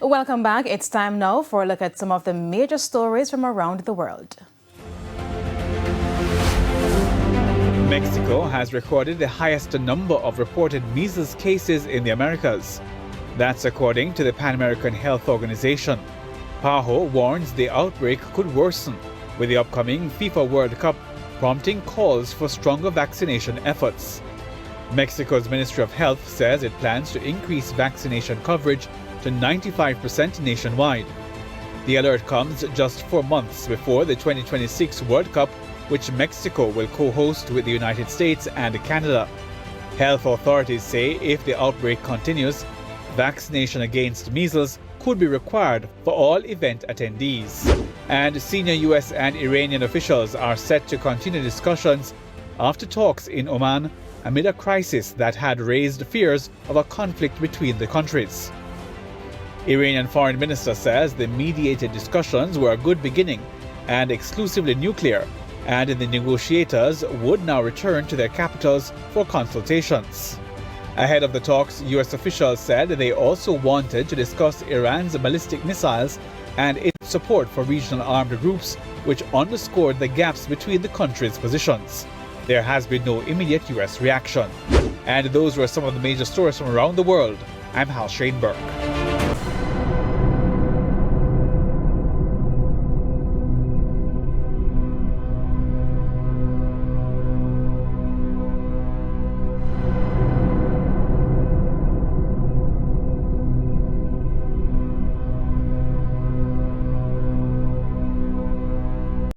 Welcome back. It's time now for a look at some of the major stories from around the world. Mexico has recorded the highest number of reported measles cases in the Americas. That's according to the Pan American Health Organization. PAHO warns the outbreak could worsen with the upcoming FIFA World Cup, prompting calls for stronger vaccination efforts. Mexico's Ministry of Health says it plans to increase vaccination coverage to 95% nationwide. The alert comes just 4 months before the 2026 World Cup, which Mexico will co-host with the United States and Canada. Health authorities say if the outbreak continues, vaccination against measles could be required for all event attendees. And senior US and Iranian officials are set to continue discussions after talks in Oman amid a crisis that had raised fears of a conflict between the countries. Iranian Foreign Minister says the mediated discussions were a good beginning and exclusively nuclear, and the negotiators would now return to their capitals for consultations. Ahead of the talks, US officials said they also wanted to discuss Iran's ballistic missiles and its support for regional armed groups, which underscored the gaps between the countries' positions. There has been no immediate US reaction. And those were some of the major stories from around the world. I'm Hal Shaneberg.